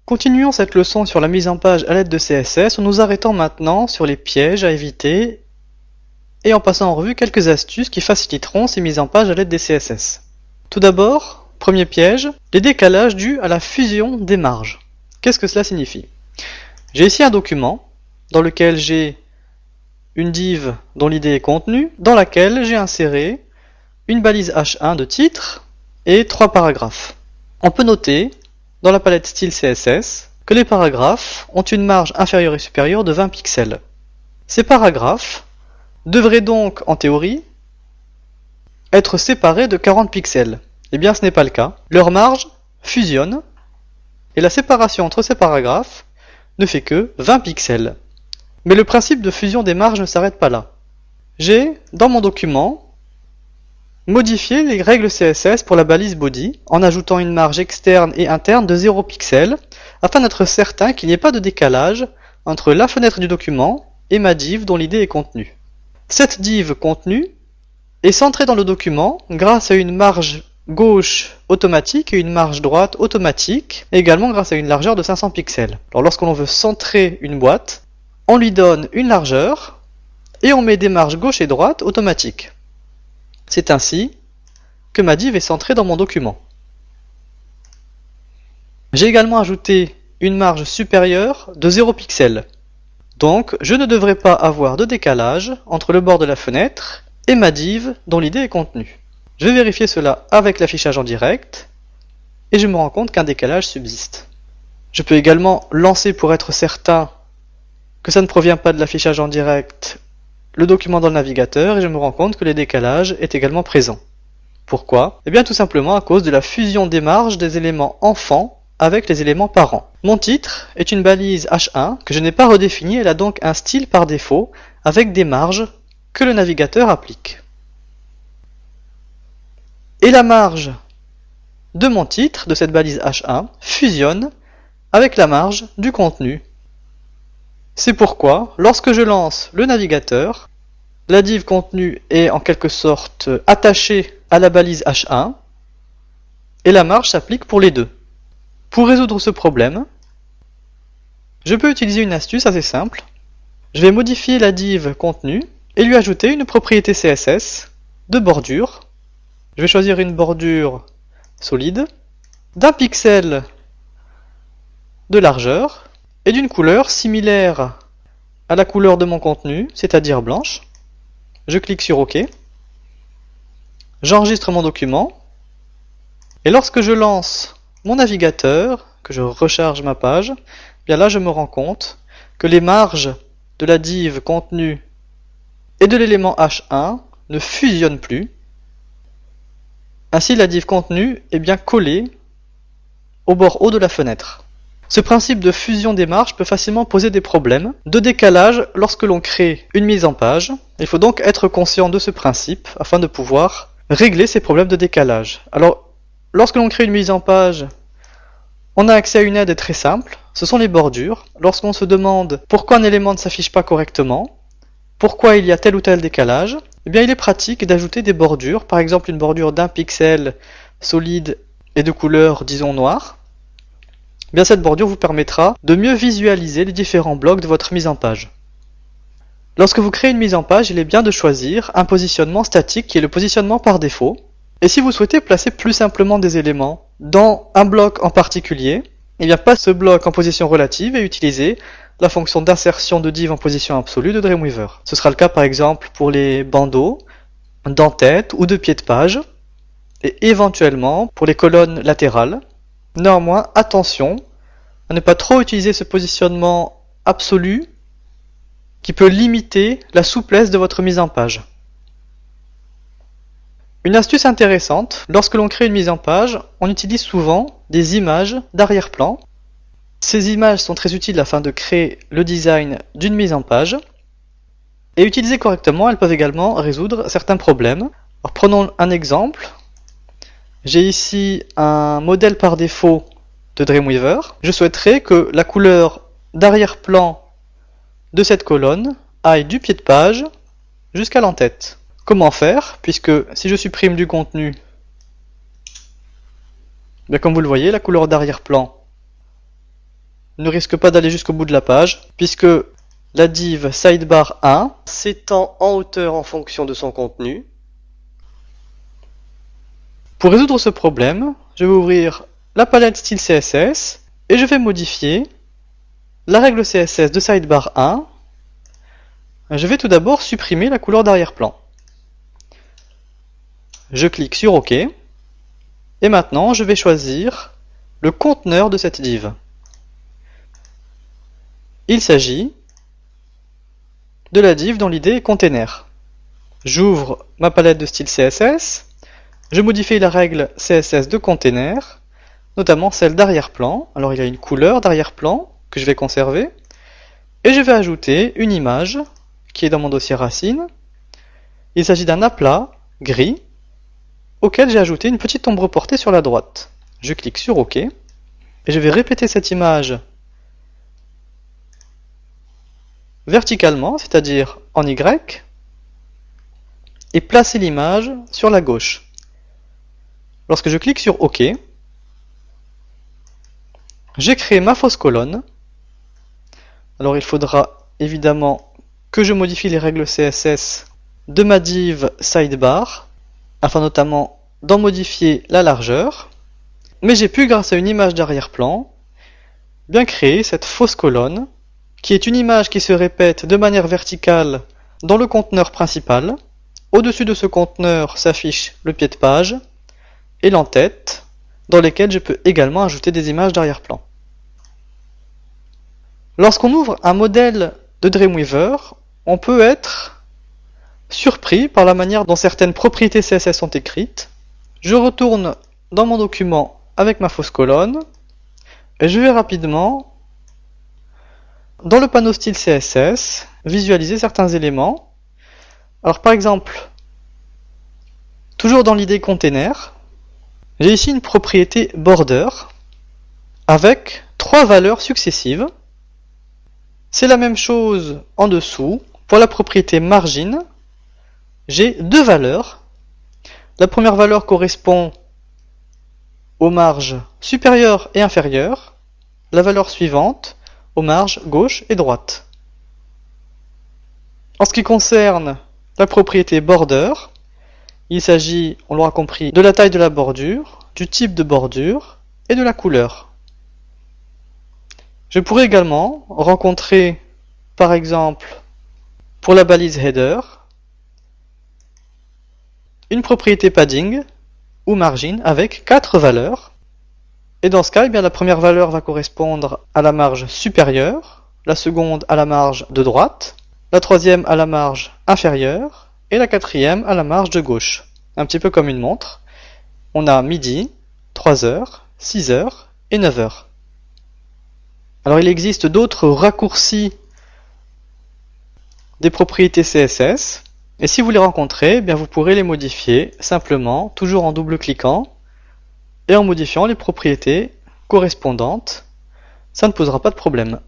Continuons cette leçon sur la mise en page à l'aide de CSS en nous arrêtant maintenant sur les pièges à éviter et en passant en revue quelques astuces qui faciliteront ces mises en page à l'aide des CSS. Tout d'abord, premier piège, les décalages dus à la fusion des marges. Qu'est-ce que cela signifie? J'ai ici un document dans lequel j'ai une div dont l'idée est contenue, dans laquelle j'ai inséré une balise H1 de titre et 3 paragraphes. On peut noter dans la palette style CSS que les paragraphes ont une marge inférieure et supérieure de 20 pixels. Ces paragraphes devraient donc, en théorie, être séparés de 40 pixels. Eh bien, ce n'est pas le cas. Leur marge fusionne et la séparation entre ces paragraphes ne fait que 20 pixels. Mais le principe de fusion des marges ne s'arrête pas là. J'ai, dans mon document, modifié les règles CSS pour la balise body en ajoutant une marge externe et interne de 0 pixels afin d'être certain qu'il n'y ait pas de décalage entre la fenêtre du document et ma div dont l'idée est contenue. Cette div contenue est centrée dans le document grâce à une marge gauche automatique et une marge droite automatique, et également grâce à une largeur de 500 pixels. Alors lorsque l'on veut centrer une boîte, on lui donne une largeur et on met des marges gauche et droite automatiques. C'est ainsi que ma div est centrée dans mon document. J'ai également ajouté une marge supérieure de 0 pixels. Donc, je ne devrais pas avoir de décalage entre le bord de la fenêtre et ma div dont l'idée est contenue. Je vais vérifier cela avec l'affichage en direct et je me rends compte qu'un décalage subsiste. Je peux également lancer pour être certain que ça ne provient pas de l'affichage en direct le document dans le navigateur et je me rends compte que le décalage est également présent. Pourquoi? Eh bien tout simplement à cause de la fusion des marges des éléments enfants avec les éléments parents. Mon titre est une balise H1 que je n'ai pas redéfinie, elle a donc un style par défaut avec des marges que le navigateur applique. Et la marge de mon titre, de cette balise H1, fusionne avec la marge du contenu. C'est pourquoi, lorsque je lance le navigateur, la div contenu est en quelque sorte attachée à la balise H1 et la marge s'applique pour les deux. Pour résoudre ce problème, je peux utiliser une astuce assez simple. Je vais modifier la div contenu et lui ajouter une propriété CSS de bordure. Je vais choisir une bordure solide, d'un pixel de largeur et d'une couleur similaire à la couleur de mon contenu, c'est-à-dire blanche. Je clique sur OK. J'enregistre mon document. Et lorsque je lance mon navigateur, que je recharge ma page, bien là je me rends compte que les marges de la div contenu et de l'élément H1 ne fusionnent plus. Ainsi la div contenu est bien collée au bord haut de la fenêtre. Ce principe de fusion des marges peut facilement poser des problèmes de décalage lorsque l'on crée une mise en page. Il faut donc être conscient de ce principe afin de pouvoir régler ces problèmes de décalage. Alors, lorsque l'on crée une mise en page, on a accès à une aide très simple, ce sont les bordures. Lorsqu'on se demande pourquoi un élément ne s'affiche pas correctement, pourquoi il y a tel ou tel décalage, eh bien il est pratique d'ajouter des bordures, par exemple une bordure d'1 pixel solide et de couleur, disons, noire. Eh bien cette bordure vous permettra de mieux visualiser les différents blocs de votre mise en page. Lorsque vous créez une mise en page, il est bien de choisir un positionnement statique qui est le positionnement par défaut. Et si vous souhaitez placer plus simplement des éléments dans un bloc en particulier, eh bien passe ce bloc en position relative et utilisez la fonction d'insertion de div en position absolue de Dreamweaver. Ce sera le cas par exemple pour les bandeaux, d'en-tête ou de pied de page, et éventuellement pour les colonnes latérales. Néanmoins, attention à ne pas trop utiliser ce positionnement absolu qui peut limiter la souplesse de votre mise en page. Une astuce intéressante, lorsque l'on crée une mise en page, on utilise souvent des images d'arrière-plan. Ces images sont très utiles afin de créer le design d'une mise en page. Et utilisées correctement, elles peuvent également résoudre certains problèmes. Alors, prenons un exemple. J'ai ici un modèle par défaut de Dreamweaver. Je souhaiterais que la couleur d'arrière-plan de cette colonne aille du pied de page jusqu'à l'en-tête. Comment faire? Puisque si je supprime du contenu, bien comme vous le voyez, la couleur d'arrière-plan ne risque pas d'aller jusqu'au bout de la page, puisque la div sidebar 1 s'étend en hauteur en fonction de son contenu. Pour résoudre ce problème, je vais ouvrir la palette style CSS et je vais modifier la règle CSS de sidebar 1. Je vais tout d'abord supprimer la couleur d'arrière-plan. Je clique sur OK. Et maintenant, je vais choisir le conteneur de cette div. Il s'agit de la div dont l'idée est container. J'ouvre ma palette de style CSS. Je modifie la règle CSS de container, notamment celle d'arrière-plan. Alors il y a une couleur d'arrière-plan que je vais conserver. Et je vais ajouter une image qui est dans mon dossier racine. Il s'agit d'un aplat gris auquel j'ai ajouté une petite ombre portée sur la droite. Je clique sur OK. Et je vais répéter cette image verticalement, c'est-à-dire en Y, et placer l'image sur la gauche. Lorsque je clique sur OK, j'ai créé ma fausse colonne. Alors il faudra évidemment que je modifie les règles CSS de ma div sidebar, afin notamment d'en modifier la largeur. Mais j'ai pu, grâce à une image d'arrière-plan, bien créer cette fausse colonne, qui est une image qui se répète de manière verticale dans le conteneur principal. Au-dessus de ce conteneur s'affiche le pied de page et l'entête, dans lesquels je peux également ajouter des images d'arrière-plan. Lorsqu'on ouvre un modèle de Dreamweaver, on peut être surpris par la manière dont certaines propriétés CSS sont écrites. Je retourne dans mon document avec ma fausse colonne et je vais rapidement, dans le panneau style CSS, visualiser certains éléments. Alors par exemple, toujours dans l'idée container, j'ai ici une propriété border avec 3 valeurs successives. C'est la même chose en dessous. Pour la propriété margin, j'ai 2 valeurs. La première valeur correspond aux marges supérieures et inférieures. La valeur suivante aux marges gauche et droite. En ce qui concerne la propriété border, il s'agit, on l'aura compris, de la taille de la bordure, du type de bordure et de la couleur. Je pourrais également rencontrer, par exemple, pour la balise header, une propriété padding ou margin avec 4 valeurs. Et dans ce cas, eh bien, la première valeur va correspondre à la marge supérieure, la seconde à la marge de droite, la troisième à la marge inférieure et la quatrième à la marge de gauche. Un petit peu comme une montre. On a midi, 3 heures, 6 heures et 9 heures. Alors il existe d'autres raccourcis des propriétés CSS. Et si vous les rencontrez, eh bien vous pourrez les modifier simplement, toujours en double-cliquant et en modifiant les propriétés correspondantes. Ça ne posera pas de problème.